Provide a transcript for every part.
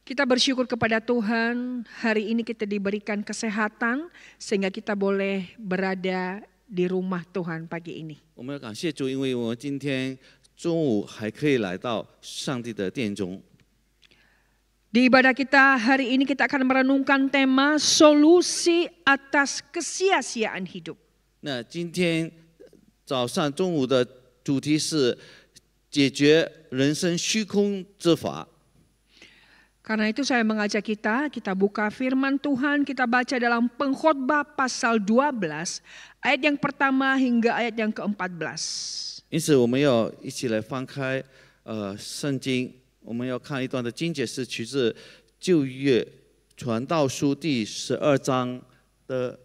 Kita bersyukur kepada Tuhan, hari ini kita diberikan kesehatan sehingga kita boleh berada di rumah Tuhan pagi ini. 我们要感谢主，因为我们今天中午还可以来到上帝的殿中。 Di ibadah kita hari ini kita akan merenungkan tema solusi atas kesia-siaan hidup. 那今天早上中午的主题是解决人生虚空之法。 Karena itu saya mengajak kita buka firman Tuhan, kita baca dalam Pengkhotbah pasal 12, ayat yang pertama hingga ayat yang ke-14. 因此，我们要一起来翻开圣经，我们要看一段的经节，是取自旧约传道书第12章的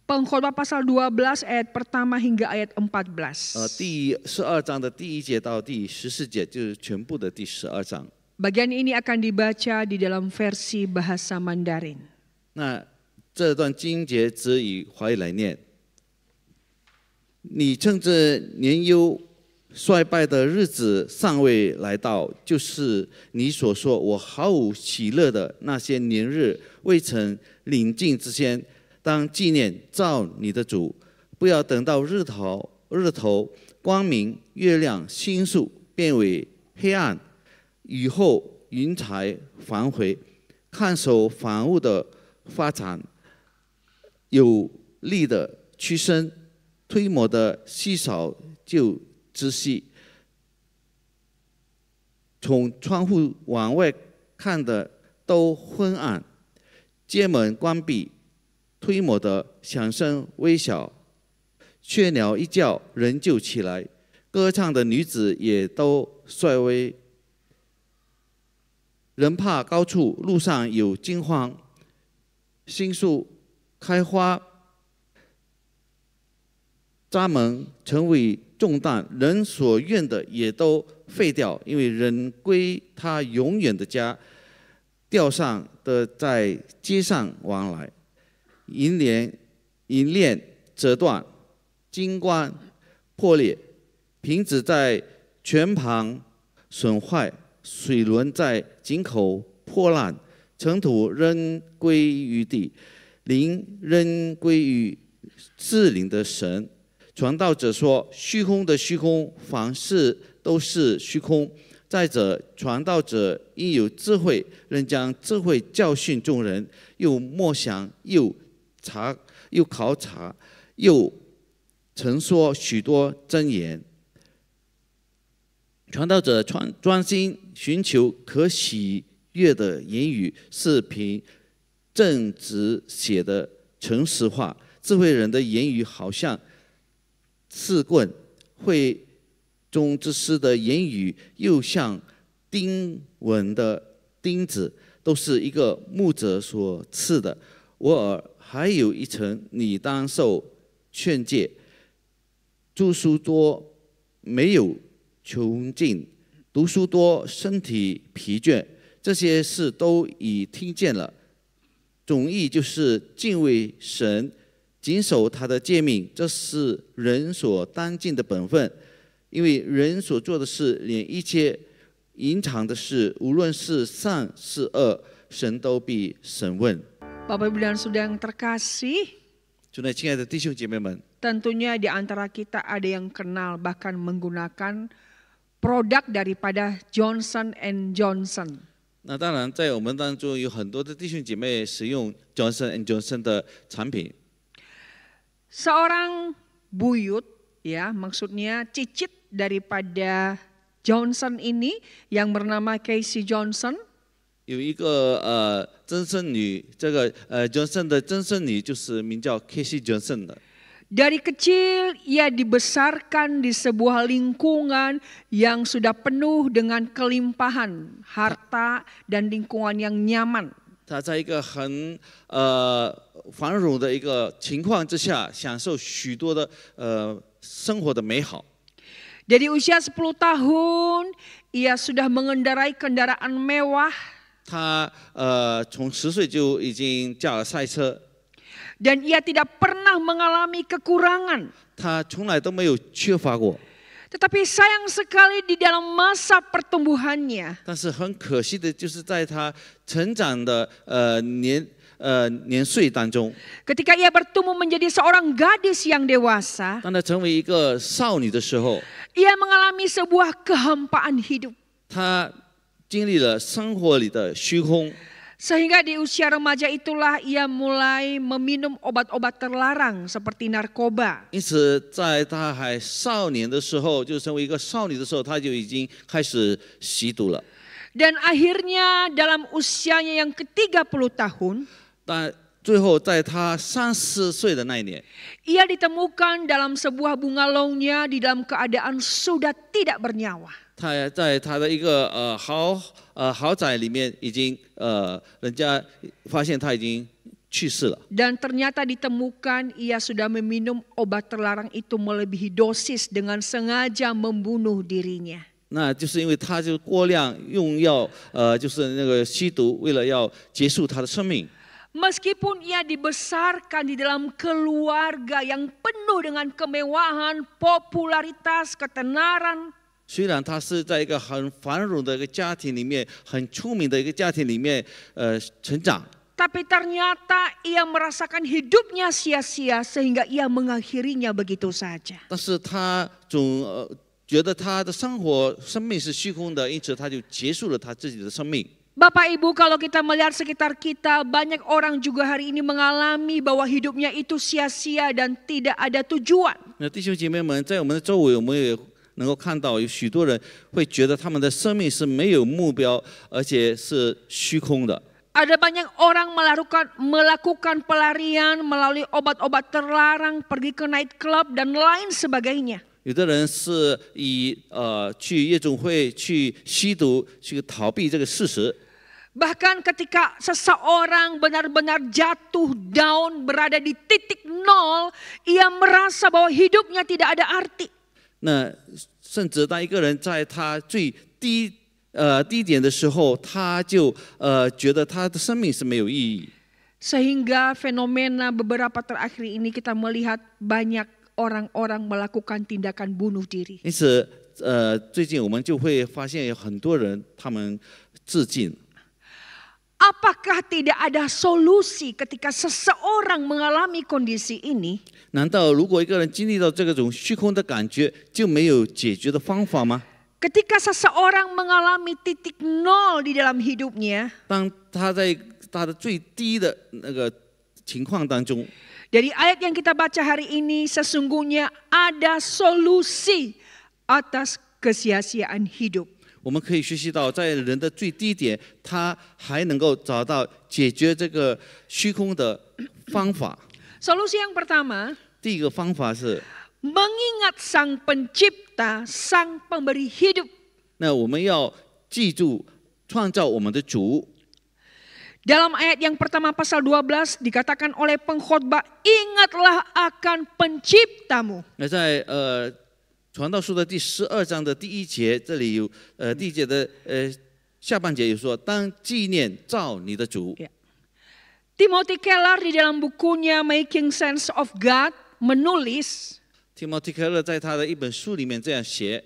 Pengkhotbah pasal 12 ayat pertama hingga ayat 14. 第12章的第1节到第14节，就是全部的第12章。 Bagian ini akan dibaca di dalam versi bahasa Mandarin. 那这段经节只以华语来念。你趁着年幼衰败的日子尚未来到，就是你所说我毫无喜乐的那些年日未曾临近之前，当纪念造你的主，不要等到日头光明，月亮星宿变为黑暗。 雨后云彩返回，看守房屋的发展，有力的屈伸，推磨的稀少就窒息。从窗户往外看的都昏暗，街门关闭，推磨的响声微小，雀鸟一叫人就起来，歌唱的女子也都衰微。 人怕高处，路上有惊慌。新树开花，扎门成为重担，人所愿的也都废掉，因为人归他永远的家。吊上的在街上往来，银链折断，金冠破裂，瓶子在泉旁损坏。 水轮在井口破烂，尘土扔归于地，灵扔归于至灵的神。传道者说：“虚空的虚空，凡事都是虚空。”再者，传道者应有智慧，仍将智慧教训众人，又默想，又考察，又陈说许多真言。 传道者专心寻求可喜悦的言语，是凭正直写的诚实话。智慧人的言语好像刺棍，会中之师的言语又像钉稳的钉子，都是一个牧者所赐的。我耳还有一层，你当受劝诫。著书多，没有 穷尽，读书多，身体疲倦，这些事都已听见了。总意就是敬畏神，谨守他的诫命，这是人所当尽的本分。因为人所做的事，连一切隐藏的事，无论是善是恶，神都必审问。 Bapak Ibu dan Saudara yang terkasih, 主内，亲爱的弟兄姐妹们， tentunya di antara kita ada yang kenal bahkan menggunakan produk daripada Johnson and Johnson. 那当然，在我们当中有很多的弟兄姐妹使用 Johnson and Johnson 的产品。 Seorang buyut, ya, maksudnya cicit daripada Johnson ini yang bernama Casey Johnson. 有一个曾孙女，这个Johnson 的曾孙女就是名叫 Casey Johnson 的。 Dari kecil ia dibesarkan di sebuah lingkungan yang sudah penuh dengan kelimpahan harta dan lingkungan yang nyaman. 他在一个很繁荣的一个情况之下，享受许多的生活的美好。 Dari usia 10 tahun ia sudah mengendarai kendaraan mewah. 他从10岁就已经驾了赛车。 Dan ia tidak pernah mengalami kekurangan. 他从来都没有缺乏过。Tetapi sayang sekali di dalam masa pertumbuhannya, 但是很可惜的就是在他成长的年岁当中， ketika ia bertumbuh menjadi seorang gadis yang dewasa, 当他成为一个少女的时候， ia mengalami sebuah kehampaan hidup. 他经历了生活里的虚空， Sehingga di usia remaja itulah ia mulai meminum obat-obat terlarang seperti narkoba. 因此在他还少年的时候，就成为一个少女的时候，他就已经开始吸毒了。 Dan akhirnya dalam usianya yang ke-30 tahun, 但最后在他30岁的那一年， ia ditemukan dalam sebuah bungalownya di dalam keadaan sudah tidak bernyawa. 他在他的一个豪宅里面，已经人家发现他已经去世了。 Dan ternyata ditemukan ia sudah meminum obat terlarang itu melebihi dosis dengan sengaja membunuh dirinya. 那就是因为他就过量用药，就是那个吸毒，为了要结束他的生命。 Meskipun ia dibesarkan di dalam keluarga yang penuh dengan kemewahan, popularitas, ketenaran, 虽然他是在一个很繁荣的一个家庭里面，很出名的一个家庭里面，成长， tapi ternyata ia merasakan hidupnya sia-sia sehingga ia mengakhirinya begitu saja. 但是他总觉得他的生命是虚空的，因此他就结束了他自己的生命。 Bapak Ibu, kalau kita melihat sekitar kita, banyak orang juga hari ini mengalami bahwa hidupnya itu sia-sia dan tidak ada tujuan. 那弟兄姐妹们，在我们的周围，我们也能够看到有许多人会觉得他们的生命是没有目标，而且是虚空的。 Ada banyak orang melakukan pelarian melalui obat-obat terlarang, pergi ke night club dan lain sebagainya. 有的人是以去夜总会去吸毒，去逃避这个事实。 Bahkan ketika seseorang benar-benar jatuh down, berada di titik nol, ia merasa bahwa hidupnya tidak ada arti. 那甚至当一个人在他最低点的时候，他就觉得他的生命是没有意义。 Sehingga fenomena beberapa terakhir ini kita melihat banyak orang-orang melakukan tindakan bunuh diri. 因此最近我们就会发现有很多人他们自尽。 Apakah tidak ada solusi ketika seseorang mengalami kondisi ini? 难道如果一个人经历到这种虚空的感觉，就没有解决的方法吗？ Ketika seseorang mengalami titik nol di dalam hidupnya, 当他在他的最低的那个情况当中， dari ayat yang kita baca hari ini sesungguhnya ada solusi atas kesia-siaan hidup. 我们可以学习到，在人的最低点，他还能够找到解决这个虚空的方法。 Solusi yang pertama, 第一个方法是， mengingat Sang Pencipta, Sang Pemberi hidup. 那我们要记住创造我们的主。 Dalam ayat yang pertama pasal 12 dikatakan oleh pengkhotbah, ingatlah akan Penciptamu. 那在传道书的第12章的第1节，这里有第1节的下半节有说，当纪念造你的主。 Timothy Keller di dalam bukunya Making Sense of God menulis, Timothy Keller 在他的一本书里面这样写。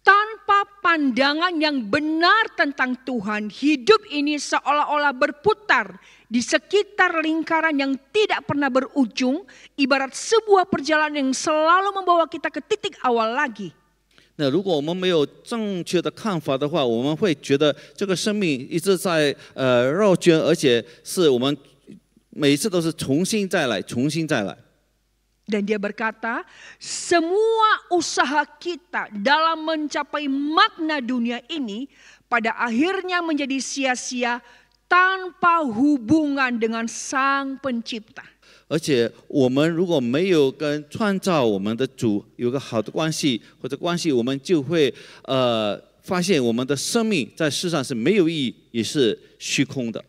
tanpa pandangan yang benar tentang Tuhan, hidup ini seolah-olah berputar di sekitar lingkaran yang tidak pernah berujung, ibarat sebuah perjalanan yang selalu membawa kita ke titik awal lagi. 那如果我们没有正确的看法的话，我们会觉得这个生命一直在绕圈，而且是我们每一次都是重新再来，重新再来。 Dan dia berkata, semua usaha kita dalam mencapai makna dunia ini pada akhirnya menjadi sia-sia tanpa hubungan dengan Sang Pencipta. 而且我们如果没有跟创造我们的主有个好的关系或者关系，我们就会发现我们的生命在世上是没有意义，也是虚空的。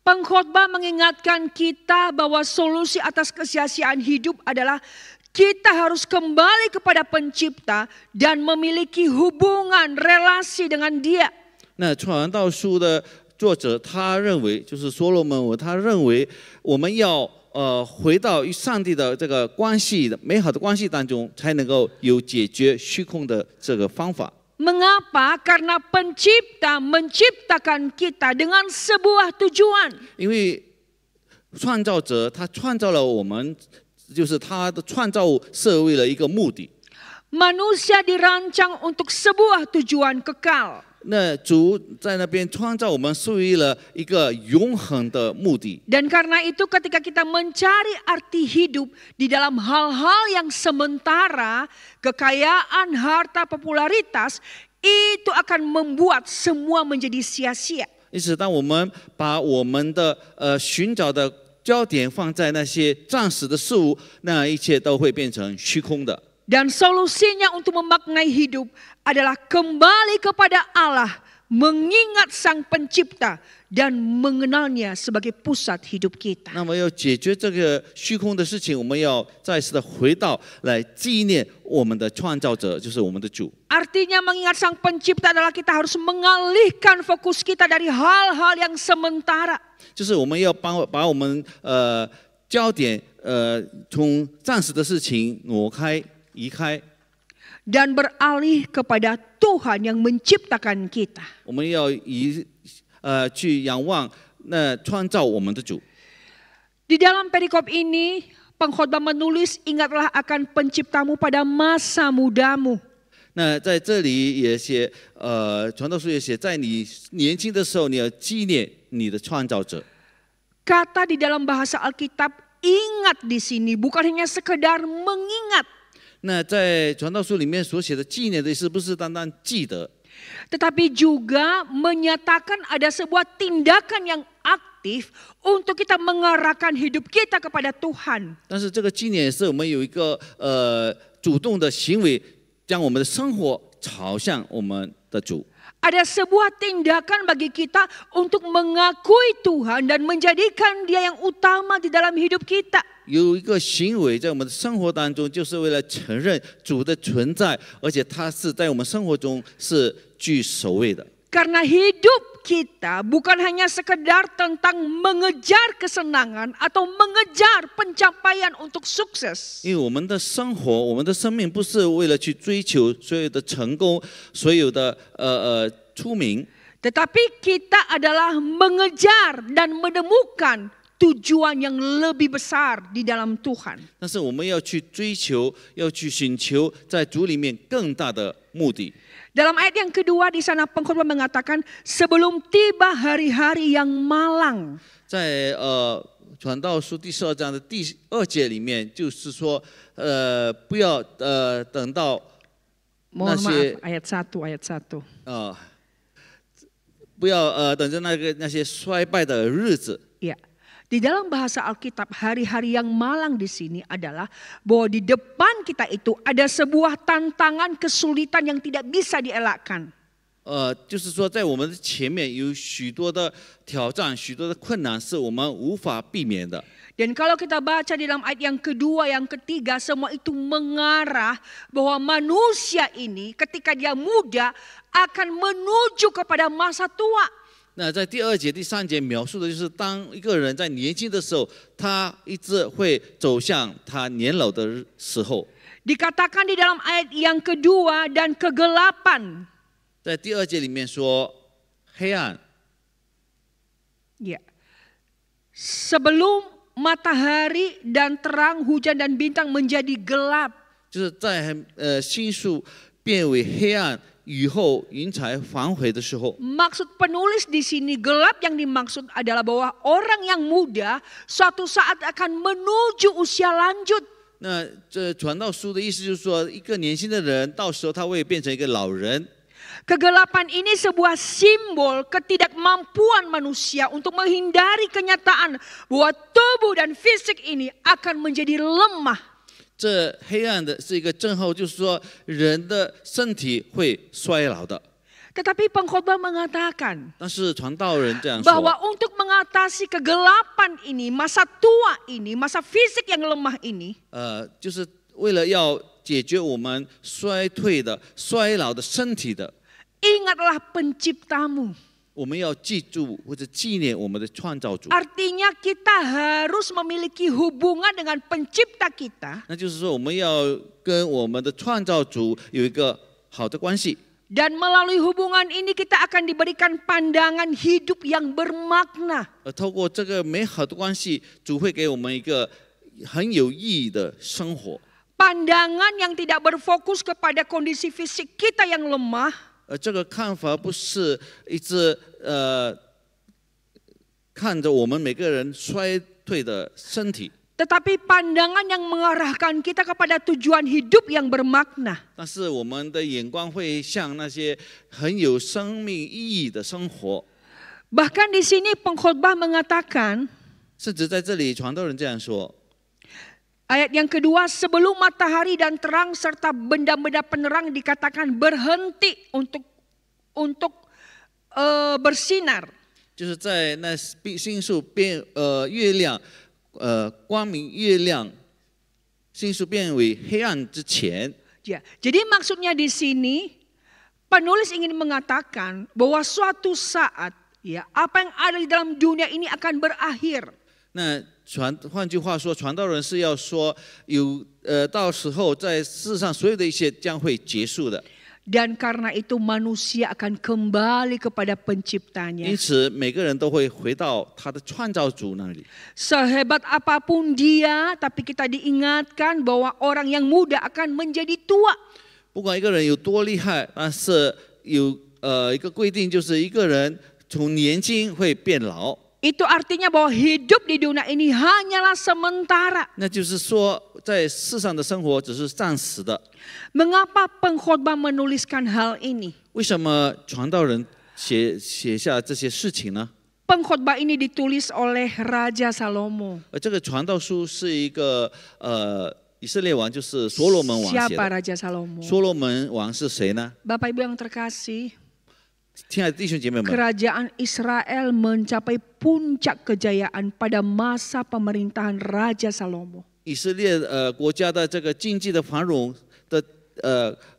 Pengkhotbah mengingatkan kita bahwa solusi atas kesia-siaan hidup adalah kita harus kembali kepada Pencipta dan memiliki hubungan relasi dengan Dia. 那传道书的作者他认为，就是所罗门王，他认为我们要回到与上帝的这个关系的美好的关系当中，才能够有解决虚空的这个方法。 Mengapa? Karena pencipta menciptakan kita dengan sebuah tujuan. 因为创造者他创造了我们，就是他的创造物设为了一个目的。 Manusia dirancang untuk sebuah tujuan kekal. 那主在那边创造我们，是为了一个永恒的目的。 Dan karena itu ketika kita mencari arti hidup di dalam hal-hal yang sementara, kekayaan, harta, popularitas, itu akan membuat semua menjadi sia-sia. 因此，当我们把我们的寻找的焦点放在那些暂时的事物，那一切都会变成虚空的。 Dan solusinya untuk memaknai hidup adalah kembali kepada Allah, mengingat Sang Pencipta dan mengenalnya sebagai pusat hidup kita. 那么要解决这个虚空的事情，我们要再次的回到来纪念我们的创造者，就是我们的主。 Artinya mengingat Sang Pencipta adalah kita harus mengalihkan fokus kita dari hal-hal yang sementara. 就是我们要把我们焦点从暂时的事情挪开。 移开， dan beralih kepada Tuhan yang menciptakan kita. 我们要去仰望那创造我们的主。 Di dalam perikop ini, pengkhotbah menulis, ingatlah akan penciptamu pada masa mudamu. 那在这里也写，传道书也写，在你年轻的时候，你要纪念你的创造者。 Kata di dalam bahasa Alkitab, ingat di sini bukan hanya sekedar mengingat. 那在传道书里面所写的纪念的意思，不是单单记得， tetapi juga menyatakan ada sebuah tindakan yang aktif untuk kita mengarahkan hidup kita kepada Tuhan. 但是这个纪念也是我们有一个主动的行为，将我们的生活朝向我们的主。 Ada sebuah tindakan bagi kita untuk mengakui Tuhan dan menjadikan Dia yang utama di dalam hidup kita. 有一个行为在我们的生活当中，就是为了承认主的存在，而且他是在我们生活中是居首位的。 Karena hidup kita bukan hanya sekedar tentang mengejar kesenangan atau mengejar pencapaian untuk sukses. 因为我们的生活，我们的生命不是为了去追求所有的成功，所有的出名， Tetapi kita adalah mengejar dan menemukan tujuan yang lebih besar di dalam Tuhan. 但是我们要去追求，要去寻求在主里面更大的目的。 Dalam ayat yang kedua di sana pengkhotbah mengatakan sebelum tiba hari-hari yang malang. 在传道书第12章的第2节里面，就是说，不要等到那些 ayat 1. 不要等着那些衰败的日子。 Ya. Di dalam bahasa Alkitab, hari-hari yang malang di sini adalah bahwa di depan kita itu ada sebuah tantangan kesulitan yang tidak bisa dielakkan. 就是说，在我们的前面有许多的挑战，许多的困难是我们无法避免的。 Dan kalau kita baca di dalam ayat yang kedua, yang ketiga, semua itu mengarah bahwa manusia ini ketika dia muda akan menuju kepada masa tua. 那在第2节、第3节描述的就是，当一个人在年轻的时候，他一直会走向他年老的时候。 Dikatakan di dalam ayat yang kedua dan kegelapan. 在第2节里面说，黑暗。 Ya. Sebelum matahari dan terang, hujan dan bintang menjadi gelap. 就是在星宿变为黑暗。 雨后云彩反悔的时候， Maksud penulis di sini gelap yang dimaksud adalah bahwa orang yang muda suatu saat akan menuju usia lanjut. 那这传道书的意思就是说，一个年轻的人到时候他会变成一个老人。 Kegelapan ini sebuah simbol ketidakmampuan manusia untuk menghindari kenyataan bahwa tubuh dan fisik ini akan menjadi lemah. 这黑暗的是一个证号，就是说人的身体会衰老的。 Tetapi pengkhotbah mengatakan 但是传道人这样 bahwa 说， untuk mengatasi kegelapan ini, masa tua ini, masa fisik yang lemah ini, 就是为了要解决我们衰退的、衰老的身体的， ingatlah penciptamu. 我们要记住或者纪念我们的创造主。 Artinya kita harus memiliki hubungan dengan pencipta kita. 那就是说，我们要跟我们的创造主有一个好的关系。 Dan melalui hubungan ini kita akan diberikan pandangan hidup yang bermakna. 透过这个美好的关系，主会给我们一个很有意义的生活。 Pandangan yang tidak berfokus kepada kondisi fisik kita yang lemah. 这个看法不是一直看着我们每个人衰退的身体， Tetapi pandangan yang mengarahkan kita kepada tujuan hidup yang bermakna. 但是我们的眼光会向那些很有生命意义的生活。 Bahkan di sini pengkhotbah mengatakan, 甚至在这里，传道人这样说。 ayat yang kedua, sebelum matahari dan terang serta benda-benda penerang dikatakan berhenti untuk bersinar. 就是在那星宿变月亮光明月亮星宿变为黑暗之前。 Ya, jadi maksudnya di sini penulis ingin mengatakan bahwa suatu saat ya apa yang ada di dalam dunia ini akan berakhir. 那换句话说，传道人是要说到时候在世上所有的一切将会结束的。 Dan karena itu manusia akan kembali kepada penciptanya. 因此，每个人都会回到他的创造主那里。 Sehebat apapun dia, tapi kita diingatkan bahwa orang yang muda akan menjadi tua. 不管一个人有多厉害，但是有一个规定，就是一个人从年轻会变老。 Itu artinya bahwa hidup di dunia ini hanyalah sementara. 那就是说，在世上的生活只是暂时的。 Mengapa pengkhotbah menuliskan hal ini? 为什么传道人写下这些事情呢？ Pengkhotbah ini ditulis oleh Raja Salomo. 这个传道书是一个以色列王，就是所罗门王写 Siapa 的。 Raja Salomo? 所罗门王是谁呢？ Bapak Ibu yang terkasih, 亲爱的弟兄姐妹们， kerajaan Israel mencapai puncak kejayaan pada masa pemerintahan Raja Salomo. 以色列国家的这个经济的繁荣的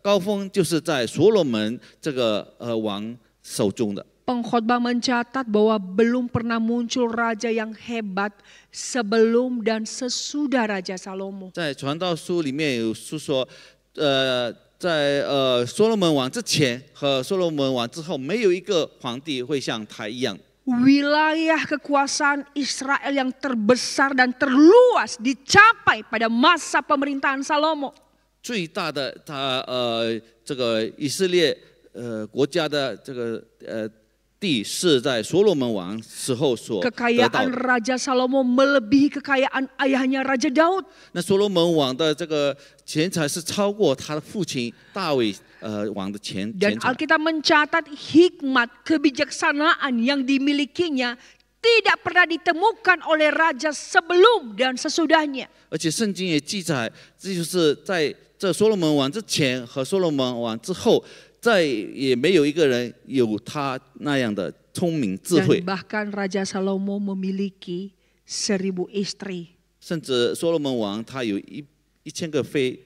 高峰，就是在所罗门这个王手中的。 Pengkhotbah mencatat bahwa belum pernah muncul raja yang hebat sebelum dan sesudah Raja Salomo. 在传道书里面有说，在所罗门王之前和所罗门王之后，没有一个皇帝会像他一样。 Wilayah kekuasaan Israel yang terbesar dan terluas dicapai pada masa pemerintahan Salomo. 最大的这个以色列国家的这个地是在所罗门王时候所得到 Kekayaan 的。 Raja Salomo melebihi kekayaan ayahnya Raja Daud. 那所罗门王的这个钱财是超过他的父亲大卫王的钱 Dan 财。 Alkitab mencatat hikmat, kebijaksanaan yang dimilikinya tidak pernah ditemukan oleh raja sebelum dan sesudahnya. 而且圣经也记载，这就是在这所罗门王之前和所罗门王之后，再也没有一个人有他那样的聪明智 Dan 慧。 bahkan Raja Salomo memiliki 1000 istri. 甚至所罗门王他有1000个妃，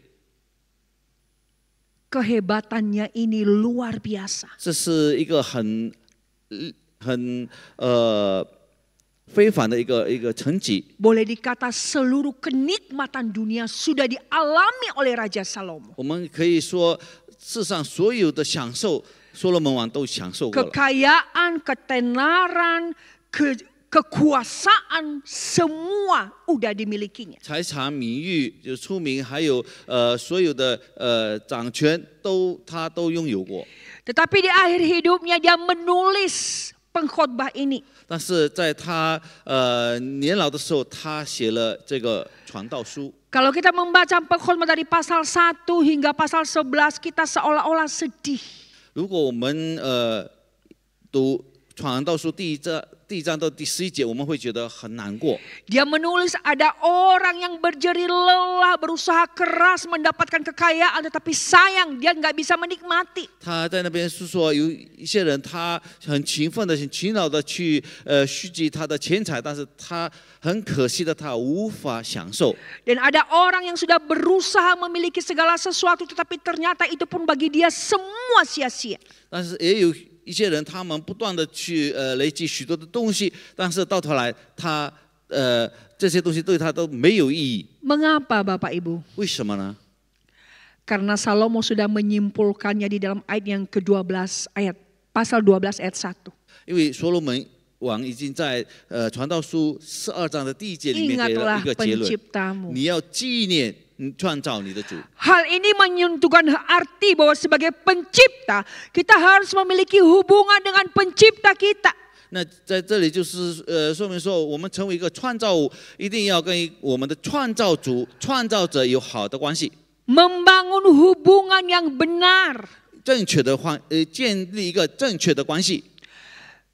Kehebatannya ini luar biasa. 这是一个很非凡的一个成绩。 Boleh dikata seluruh kenikmatan dunia sudah dialami oleh Raja Salomo. 我们可以说，世上所有的享受，所罗门王都享受过了。 Kekayaan, ketenaran, kekuasaan semua udah dimilikinya. 财产、名誉、就出名，还有所有的掌权他都拥有过。 Tetapi di akhir hidupnya dia menulis pengkhotbah ini. 但是在他年老的时候，他写了这个传道书。 Kalau kita membaca pengkhotbah dari pasal 1 hingga pasal 11, kita seolah-olah sedih. 如果我们读传道书第一章到第11节，我们会觉得很难过。 Dia menulis ada orang yang berjerih lelah, berusaha keras mendapatkan kekayaan, tetapi sayang dia nggak bisa menikmati. 他在那边是说，有一些人他很勤奋的、很勤劳的去蓄积他的钱财，但是他很可惜的，他无法享受。 Dan ada orang yang sudah berusaha memiliki segala sesuatu, tetapi ternyata itu pun bagi dia semua sia-sia. 但是也有一些人，他们不断的去累积许多的东西，但是到头来他这些东西对他都没有意义。 Mengapa Bapak Ibu? 为什么呢？ Karena Salomo sudah menyimpulkannya di dalam ayat yang ke-12 pasal 12 ayat 1. 因为所罗门王已经在传道书12章的第1节里面给了 Ingatlah 一个结论， penciptamu. 你要纪念创造你的主。 Hal ini menyentuhkan arti bahwa sebagai pencipta kita harus memiliki hubungan dengan pencipta kita. 那在这里就是说明说，我们成为一个创造物，一定要跟我们的创造主、创造者有好的关系， Membangun hubungan yang benar. 正确的建立一个正确的关系。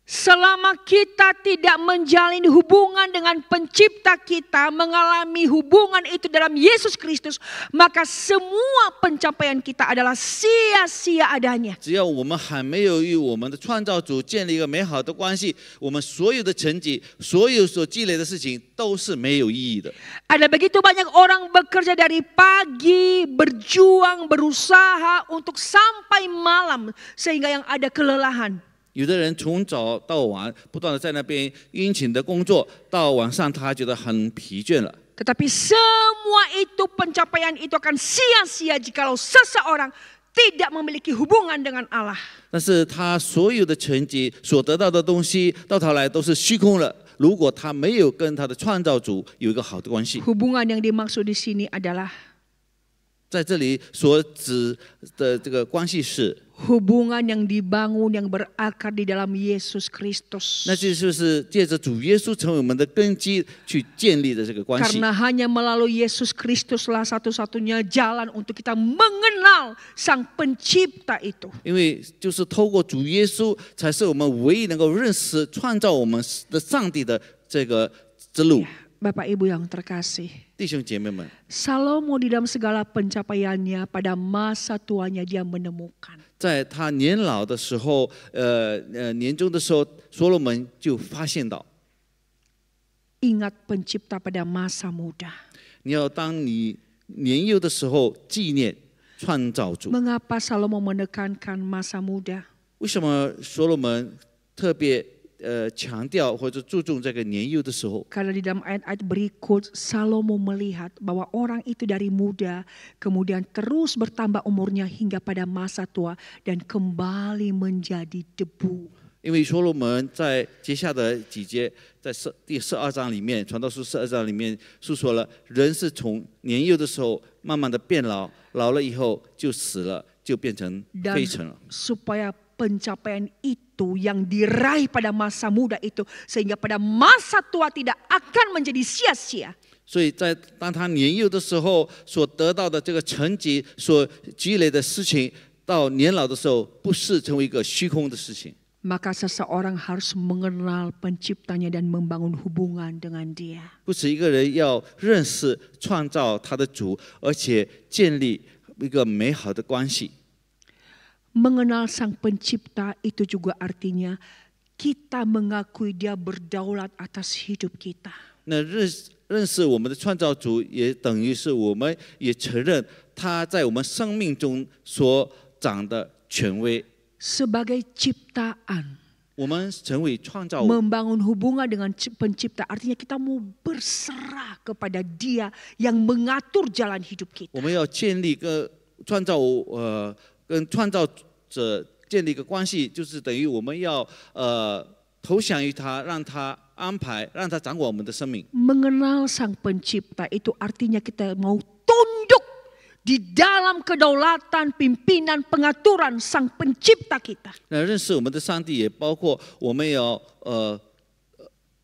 Selama kita tidak menjalin hubungan dengan pencipta kita, mengalami hubungan itu dalam Yesus Kristus, maka semua pencapaian kita adalah sia-sia adanya. 只要我们还没有与我们的创造主建立一个美好的关系，我们所有的成绩、所有所积累的事情都是没有意义的。 Ada begitu banyak orang bekerja dari pagi, berjuang, berusaha untuk sampai malam sehingga yang ada kelelahan. 有的人从早到晚不断的在那边殷勤的工作，到晚上他觉得很疲倦了。 Tetapi semua itu pencapaian itu akan sia-sia jikalau seseorang tidak memiliki hubungan dengan Allah. 但是他所有的成绩所得到的东西，到头来都是虚空了。如果他没有跟他的创造主有一个好的关系， Hubungan yang dimaksud di sini adalah 在这里所指的这个关系是， hubungan yang dibangun yang berakar di dalam Yesus Kristus. 那就是借着主耶稣成为我们的根基去建立的这个关系。 Karena hanya melalui Yesus Kristuslah satu-satunya jalan untuk kita mengenal Sang Pencipta itu. 因为就是透过主耶稣，才是我们唯一能够认识创造我们的上帝的这个之路。 Bapak Ibu yang terkasih, 弟兄姐妹们， Salomo di dalam segala pencapaiannya pada masa tuanya dia menemukan 在他年老的时候，年终的时候，所罗门就发现到， ingat Pencipta pada masa muda. 你要当你年幼的时候纪念创造主。 Mengapa Salomo menekankan masa muda? 为什么所罗门特别强调或者注重这个年幼的时候？ Karena di dalam ayat-ayat berikut Salomo melihat bahwa orang itu dari muda kemudian terus bertambah umurnya hingga pada masa tua dan kembali menjadi debu. 因为所罗门在接下的几节，在第12章里面，传道书12章里面述说了，人是从年幼的时候慢慢的变老，老了以后就死了，就变成灰尘了。 Supaya pencapaian itu yang diraih pada masa muda itu sehingga pada masa tua tidak akan menjadi sia-sia. 所以在当他年幼的时候所得到的这个成绩、所积累的事情，到年老的时候不是成为一个虚空的事情。 Maka seseorang harus mengenal penciptanya dan membangun hubungan dengan dia. 不止一个人要认识创造他的主，而且建立一个美好的关系。 Mengenal Sang Pencipta itu juga artinya kita mengakui Dia berdaulat atas hidup kita. 那认识我们的创造主，也等于是我们也承认他在我们生命中所长的权威。 Sebagai ciptaan, 我们成为创造物， membangun hubungan dengan Pencipta artinya kita mau berserah kepada Dia yang mengatur jalan hidup kita. 我们要建立跟创造物跟创造者建立一个关系，就是等于我们要投降于他，让他安排，让他掌管我们的生命。 Mengenal Sang Pencipta itu artinya kita mau tunduk di dalam kedaulatan, pimpinan, pengaturan Sang Pencipta kita. 那认识我们的上帝，也包括我们要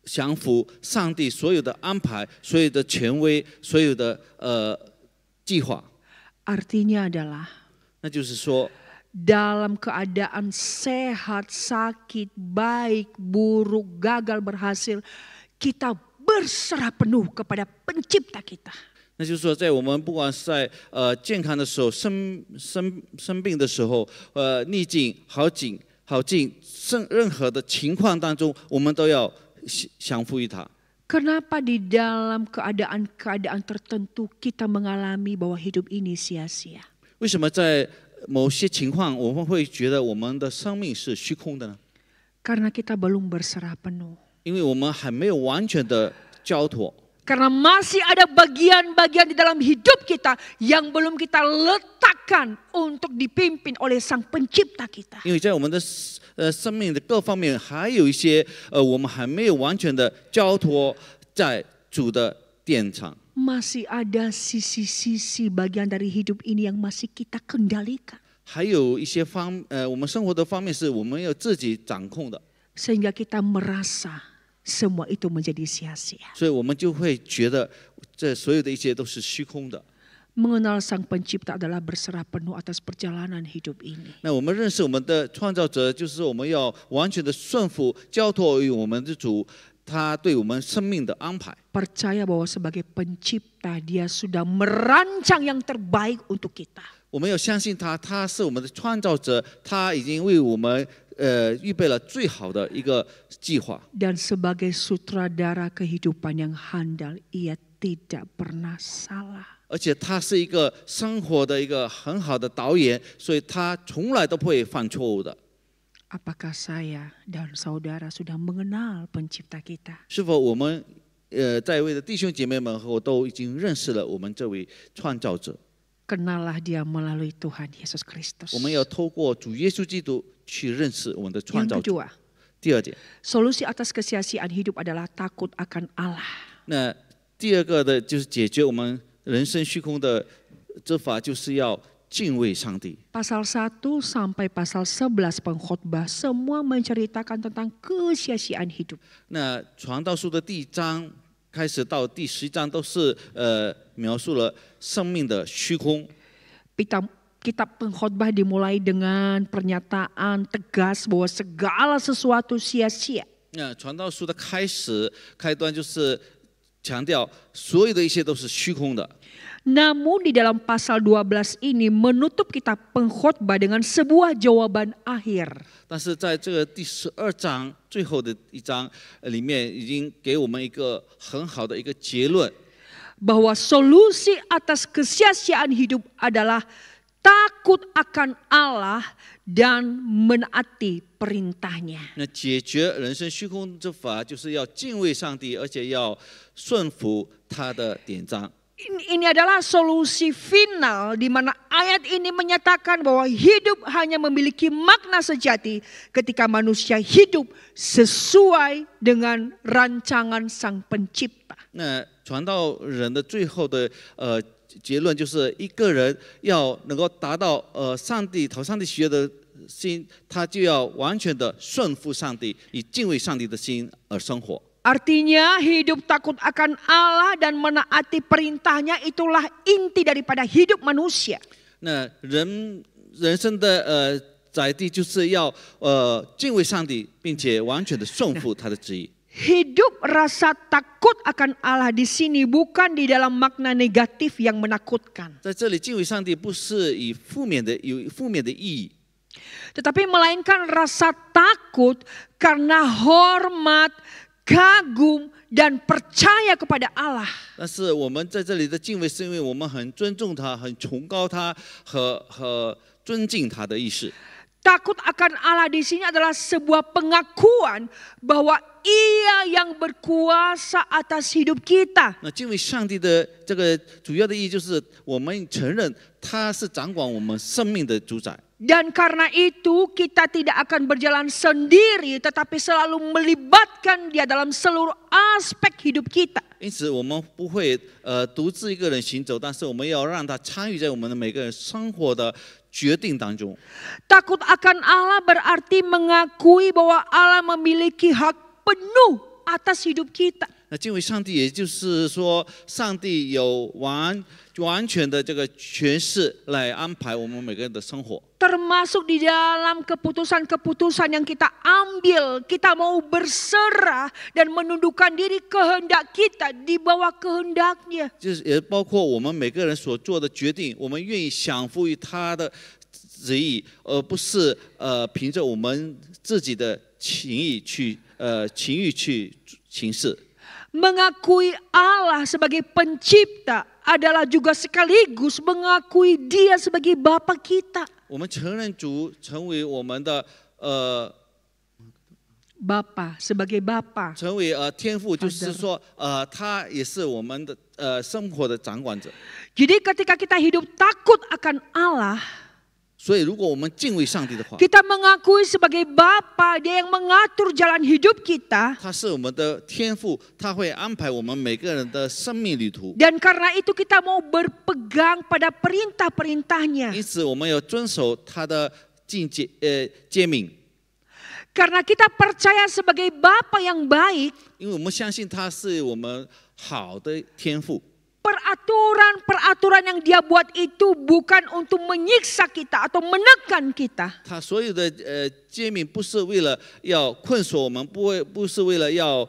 降服上帝所有的安排、所有的权威、所有的计划。 Artinya adalah 那就是说， dalam keadaan sehat, sakit, baik, buruk, gagal, berhasil, kita berserah penuh kepada Pencipta kita. 那就是说，在我们不管是在健康的时候、生病的时候、逆境、好境、任何的情况当中，我们都要降服于他。 Kenapa di dalam keadaan-keadaan tertentu kita mengalami bahwa hidup ini sia-sia? 为什么在某些情况，我们会觉得我们的生命是虚空的呢？ Karena kita belum berserah penuh. 因为我们还没有完全的交托。 Karena masih ada bagian-bagian di dalam hidup kita yang belum kita letakkan untuk dipimpin oleh Sang Pencipta kita. 因为在我们的生命的各方面，还有一些我们还没有完全的交托在主的殿上。 Masih ada sisi-sisi bagian dari hidup ini yang masih kita kendalikan. 还有一些我们生活的方面是我们要自己掌控的， Sehingga kita merasa semua itu menjadi sia-sia. 所以我们就会觉得这所有的一切都是虚空的。 Mengenal Sang Pencipta adalah berserah penuh atas perjalanan hidup ini. 那我们认识我们的创造者，就是我们要完全的顺服、交托于我们的主，他对我们生命的安排。 Percaya bahwa sebagai pencipta dia sudah merancang yang terbaik untuk kita. 我们要相信他，他是我们的创造者，他已经为我们预备了最好的一个计划。 Dan sebagai sutradara kehidupan yang handal, ia tidak pernah salah. 而且他是一个生活的一个很好的导演，所以他从来都不会犯错误的。 Apakah saya dan saudara sudah mengenal pencipta kita? 是否我们在位的弟兄姐妹们和我都已经认识了我们这位创造者？ Kenallah dia melalui Tuhan Yesus Kristus. 我们要透过主耶稣基督去认识我们的创 Yang 造者。 kedua, 第二点， solusi atas kesia-siaan hidup adalah takut akan Allah. 那第二个的就是解决我们人生虚空的之法，就是要敬畏上帝。 Pasal 1 sampai pasal 11 pengkhotbah semua menceritakan tentang kesia-siaan hidup. 那传道书的第1章开始到第10章都是描述了生命的虚空。 Kitab pengkhotbah dimulai dengan pernyataan tegas bahwa segala sesuatu sia-sia. 那传道书的开端就是强调所有的一切都是虚空的。 Namun di dalam pasal 12 ini menutup kitab pengkhotbah dengan sebuah jawaban akhir. 但是在这个第12章最后的一章里面，已经给我们一个很好的一个结论， Bahwa solusi atas kesia-siaan hidup adalah takut akan Allah dan menaati perintahnya. 那解决人生虚空之法，就是要敬畏上帝，而且要顺服他的典章。 Ini adalah solusi final di mana ayat ini menyatakan bahwa hidup hanya memiliki makna sejati ketika manusia hidup sesuai dengan rancangan Sang Pencipta. 那传道人的最后的结论就是一个人要能够达到上帝讨上帝喜悦的心，他就要完全的顺服上帝，以敬畏上帝的心而生活。 Artinya hidup takut akan Allah dan menaati perintahnya itulah inti daripada hidup manusia. 那人生的载地就是要敬畏上帝，并且完全的顺服他的旨意。 Hidup rasa takut akan Allah di sini bukan di dalam makna negatif yang menakutkan. 在这里敬畏上帝不是有负面的意义， Tetapi melainkan rasa takut karena hormat, kagum dan percaya kepada Allah. 但是我们在这里的敬畏，是因为我们很尊重他、很崇高他和尊敬他的意思。 Takut akan Allah di sini adalah sebuah pengakuan bahwa Ia yang berkuasa atas hidup kita. 那敬畏上帝的这个主要的意义，就是我们承认他是掌管我们生命的主宰。 Dan karena itu kita tidak akan berjalan sendiri tetapi selalu melibatkan Dia dalam seluruh aspek hidup kita. 因此，我们不会独自一个人行走，但是我们要让他参与在我们的每个人生活的决定当中。 Takut akan Allah berarti mengakui bahwa Allah memiliki hak penuh atas hidup kita. 那敬畏上帝，也就是说，上帝有完全的这个权势来安排我们每个人的生活。 Termasuk di dalam keputusan-keputusan yang kita ambil, kita mau berserah dan menundukkan diri kehendak kita di bawah kehendaknya. 就是也包括我们每个人所做的决定，我们愿意降服于他的旨意，而不是凭着我们自己的情欲去行事。 Mengakui Allah sebagai pencipta adalah juga sekaligus mengakui Dia sebagai Bapa kita. 我们承认主成为我们的Bapa, sebagai Bapa. 成为天父，就是说他也是我们的生活的掌管者。 Jadi ketika kita hidup takut akan Allah, 所以如果我们敬畏上帝的话， kita mengakui sebagai Bapa, Dia yang mengatur jalan hidup kita. 他是我们的天父，他会安排我们每个人的生命旅途。 Dan karena itu kita mau berpegang pada perintah-perintahnya. 因此，我们要遵守他的诫命， Karena kita percaya sebagai Bapa yang baik, 因为我们相信他是我们好的天父。 peraturan-peraturan yang Dia buat itu bukan untuk menyiksa kita atau menekan kita. 他所有的诫命不是为了要困锁我们，不是为了要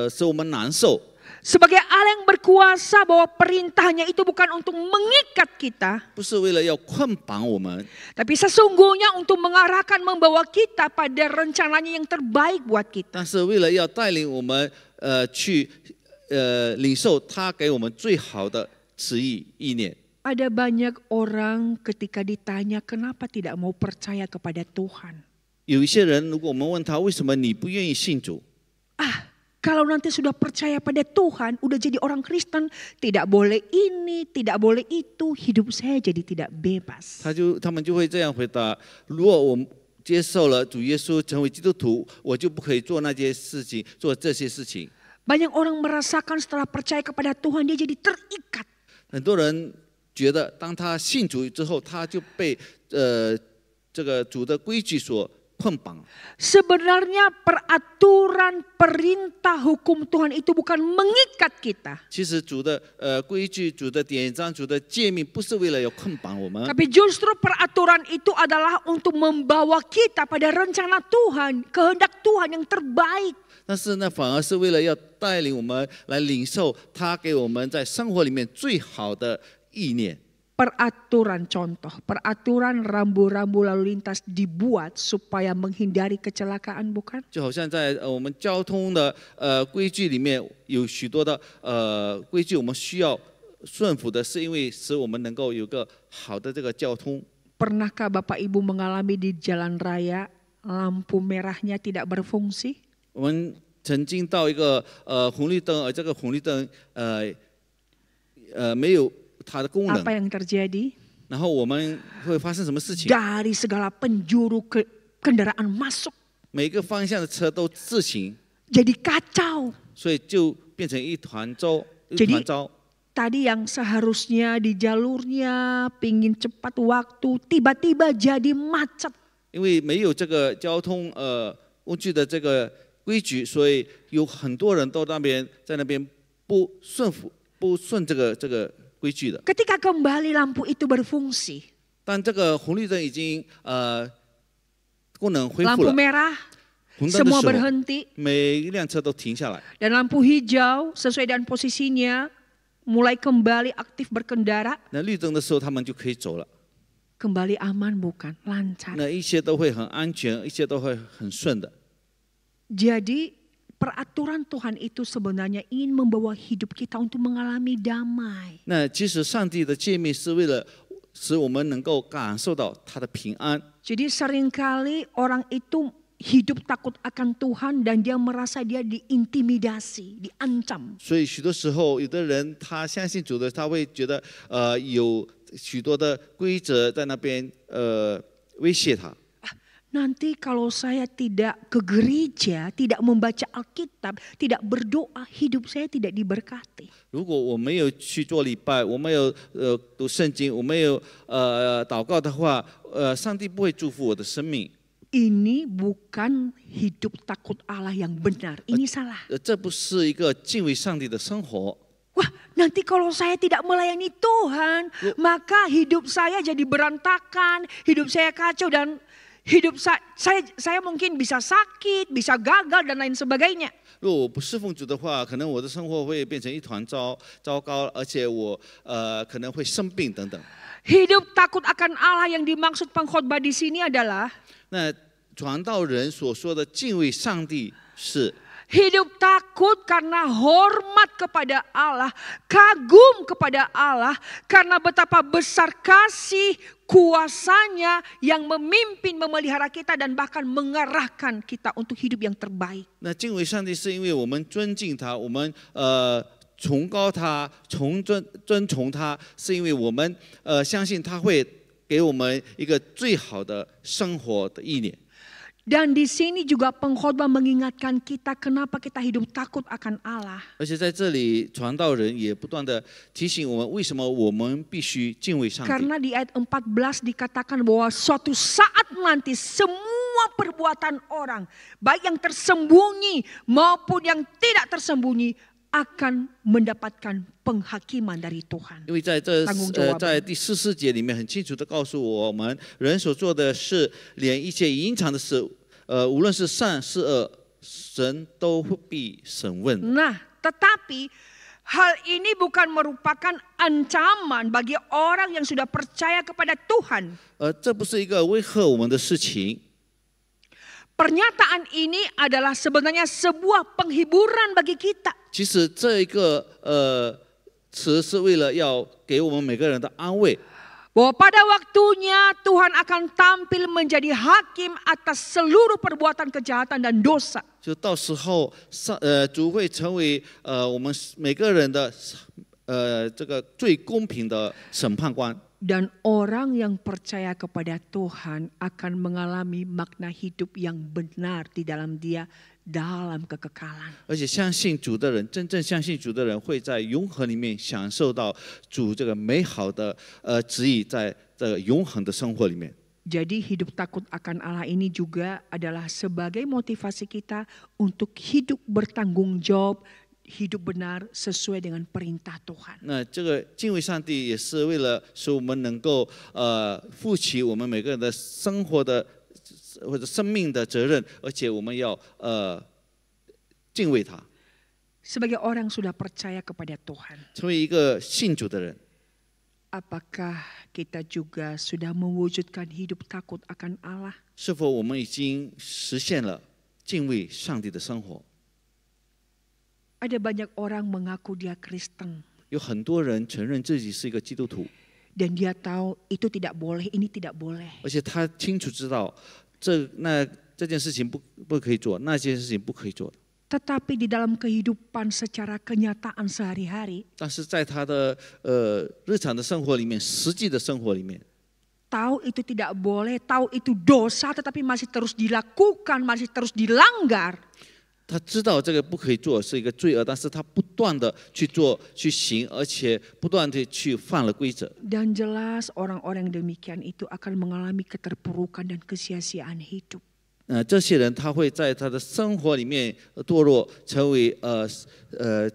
使我们难受。 Sebagai Allah yang berkuasa bahwa perintahnya itu bukan untuk mengikat kita. 不是为了要捆绑我们， Tapi sesungguhnya untuk mengarahkan membawa kita pada rencananya yang terbaik buat kita. 但是为了要带领我们去领受他给我们最好的旨意意念。 Ada banyak orang ketika ditanya kenapa tidak mau percaya kepada Tuhan. 有一些人，如果我们问他为什么你不愿意信主， Kalau nanti sudah percaya pada Tuhan, udah jadi orang Kristen, tidak boleh ini, tidak boleh itu, hidup saya jadi tidak bebas. 他们就会这样回答：如果我接受了主耶稣成为基督徒，我就不可以做那些事情，做这些事情。 Banyak orang merasakan setelah percaya kepada Tuhan, dia jadi terikat. 很多人觉得，当他信主之后，他就被这个主的规矩所捆绑。 Sebenarnya peraturan, perintah, hukum Tuhan itu bukan mengikat kita. 其实主的规矩、主的典章、主的诫命，不是为了要捆绑我们， Tapi justru peraturan itu adalah untuk membawa kita pada rencana Tuhan, kehendak Tuhan yang terbaik. 但是呢，反而是为了要带领我们来领受他给我们在生活里面最好的意念。 Peraturan contoh, peraturan rambu-rambu lalu lintas dibuat supaya menghindari kecelakaan, bukan? 就好像在我们交通的规矩里面，有许多的规矩，我们需要顺服的，是因为使我们能够有个好的这个交通。 Pernahkah Bapak Ibu mengalami di jalan raya lampu merahnya tidak berfungsi? 我们曾经到一个红绿灯，而这个红绿灯没有它的功能， Apa yang terjadi? 然后我们会发生什么事情？ Dari segala penjuru kendaraan masuk, 每个方向的车都自行， jadi kacau. 所以就变成一团糟，一 Jadi 团糟。 tadi yang seharusnya di jalurnya pingin cepat waktu, tiba-tiba jadi macet. 因为没有这个交通工具的这个规矩，所以有很多人都在那边不顺这个规矩的。 Ketika kembali lampu itu berfungsi, 但这个红绿灯已经功能恢复 lampu 了， merah 红灯的 semua 时候， berhenti, 每一辆车都停下来， dan lampu hijau sesuai dengan posisinya mulai kembali aktif berkendara, 那绿灯的时候他们就可以走了， kembali aman bukan? Lancar. 那一切都会很安全，一切都会很顺的。 Jadi peraturan Tuhan itu sebenarnya ingin membawa hidup kita untuk mengalami damai. 那其实上帝的诫命是为了使我们能够感受到他的平安。 Jadi seringkali orang itu hidup takut akan Tuhan dan dia merasa dia diintimidasi, diancam. 所以许多时候，有的人他相信主的，他会觉得有许多的规则在那边威胁他。 Nanti kalau saya tidak ke gereja, tidak membaca Alkitab, tidak berdoa, hidup saya tidak diberkati. 如果我没有去做礼拜，我没有读圣经，我没有祷告的话，上帝不会祝福我的生命。 Ini bukan hidup takut Allah yang benar, ini salah. 这不是一个敬畏上帝的生活。 Wah, nanti kalau saya tidak melayani Tuhan, maka hidup saya jadi berantakan, hidup saya kacau dan hidup saya mungkin bisa sakit, bisa gagal dan lain sebagainya. 如果我不侍奉主的话，可能我的生活会变成一团糟糕，而且我可能会生病等等。 Hidup takut akan Allah yang dimaksud pengkhotbah di sini adalah 那传道人所说的敬畏上帝是 Hidup takut karena hormat kepada Allah, kagum kepada Allah, karena betapa besar kasih kuasanya yang memimpin, memelihara kita dan bahkan mengarahkan kita untuk hidup yang terbaik. 那敬畏上帝是因为我们尊敬他，我们崇高他，尊崇他，是因为我们相信他会给我们一个最好的生活的意念。 Dan di sini juga pengkhotbah mengingatkan kita kenapa kita hidup takut akan Allah. 而且在这里，传道人也不断的提醒我们，为什么我们必须敬畏上帝。 Karena di ayat 14 dikatakan bahwa suatu saat nanti semua perbuatan orang, baik yang tersembunyi maupun yang tidak tersembunyi, akan mendapatkan penghakiman dari Tuhan. 因为在第14节里面很清楚的告诉我们，人所做的事，连一切隐藏的事，无论是善是恶，神都必审问。 Nah, tetapi hal ini bukan merupakan ancaman bagi orang yang sudah percaya kepada Tuhan. 这不是一个威吓我们的事情。 Pernyataan ini adalah sebenarnya sebuah penghiburan bagi kita. 其实这一个词是为了要给我们每个人的安慰。 Bahwa pada waktunya Tuhan akan tampil menjadi hakim atas seluruh perbuatan kejahatan dan dosa. 就到时候主会成为我们每个人的这个最公平的审判官。 Dan orang yang percaya kepada Tuhan akan mengalami makna hidup yang benar di dalam Dia dalam kekekalan. 而且相信主的人，真正相信主的人，会在永恒里面享受到主这个美好的旨意，在这个永恒的生活里面。 Jadi hidup takut akan Allah ini juga adalah sebagai motivasi kita untuk hidup bertanggung jawab, hidup benar sesuai dengan perintah Tuhan. 那这个敬畏上帝也是为了使我们能够负起我们每个人的生活的或者生命的责任，而且我们要敬畏他。 Sebagai orang sudah percaya kepada Tuhan, 成为一个信主的人， apakah kita juga sudah mewujudkan hidup takut akan Allah? 是否我们已经实现了敬畏上帝的生活？ Ada banyak orang mengaku dia Kristen. 有很多人承认自己是一个基督徒， Dan dia tahu itu tidak boleh, ini tidak boleh. 而且他清楚知道这件事情不可以做，那件事情不可以做。 Tetapi di dalam kehidupan secara kenyataan sehari-hari, 但是在他的日常的生活里面，实际的生活里面， tahu itu tidak boleh, tahu itu dosa, tetapi masih terus dilakukan, masih terus dilanggar. 他知道这个不可以做是一个罪恶，但是他不断的去做去行，而且不断的去犯了规则。 Dan jelas orang-orang demikian itu akan mengalami keterpurukan dan kesia-siaan hidup. 这些人他会在他的生活里面堕落，成为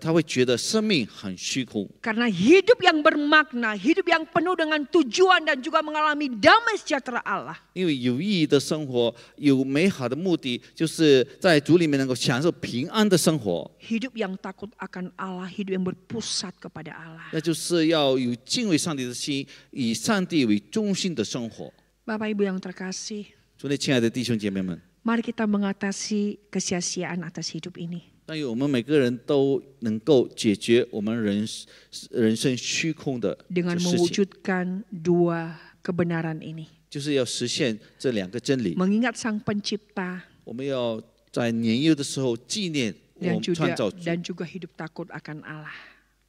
他会觉得生命很虚空。 Karena hidup yang bermakna, hidup yang penuh dengan tujuan dan juga mengalami damai sejahtera Allah. 因为有意义的生活，有美好的目的，就是在主里面能够享受平安的生活。 Hidup yang takut akan Allah, hidup yang berpusat kepada Allah. 那就是要有敬畏上帝的心，以上帝为中心的生活。 Bapak Ibu yang terkasih, 所以，亲爱的弟兄姐妹们， mari kita mengatasi kesia-siaan atas hidup ini. 但愿我们每个人都能够解决我们人生虚空的 Dengan 事情， mewujudkan dua kebenaran ini. 就是要实现这两个真理。 Mengingat Sang Pencipta 我们要在年幼的时候纪念我们创造主， dan juga hidup takut akan Allah.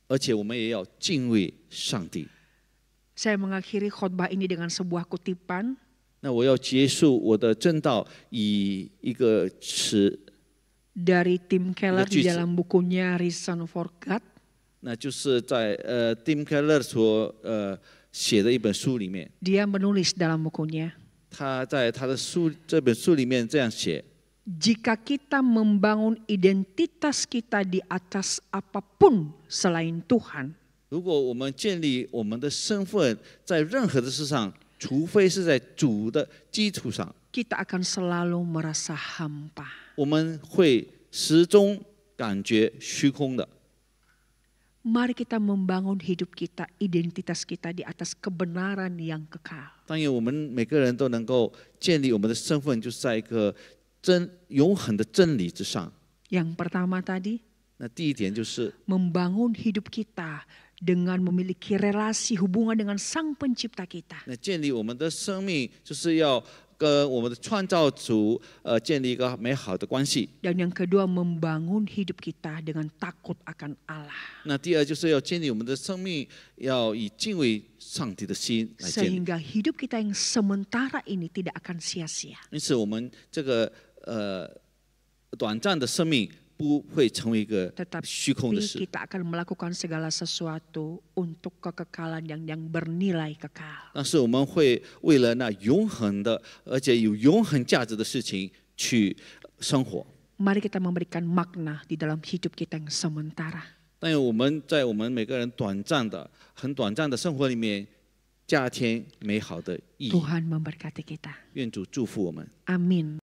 而且我们也要敬畏上帝。 Saya mengakhiri khotbah ini dengan sebuah kutipan 那我要结束我的正道以一个词， dari Tim Keller di 一个句子。 dalam bukunya Reason for God. 那就是在Tim Keller 所写的一本书里面， Dia menulis dalam bukunya, 他在他的这本书里面这样写。 jika kita membangun identitas kita di atas apapun selain Tuhan, 如果我们建立我们的身份在任何的事上，除非是在主的基础上， kita akan selalu merasa hampa. 我们会始终感觉虚空的。 Mari kita membangun hidup kita, identitas kita di atas kebenaran yang kekal. 但愿我们每个人都能够建立我们的身份，就是在一个永恒的真理之上。Yang pertama tadi, 那第一点就是 membangun hidup kita dengan memiliki relasi hubungan dengan Sang Pencipta kita. 那建立我们的生命，就是要跟我们的创造主建立一个美好的关系。 Dan yang kedua, membangun hidup kita dengan takut akan Allah. 那第二就是要建立我们的生命，要以敬畏上帝的心来建立。 Sehingga hidup kita yang sementara ini tidak akan sia-sia. 因此，我们这个短暂的生命不会成为一个虚空的 Tetapi 事， kita akan melakukan segala sesuatu untuk kekekalan yang bernilai kekal. 但是我们会为了那永恒的，而且有永恒价值的事情去生活。 Mari kita memberikan makna di dalam hidup kita yang sementara. 但我们在我们每个人很短暂的生活里面，加添美好的意义。 Tuhan memberkati kita. 愿主祝福我们。 Amin.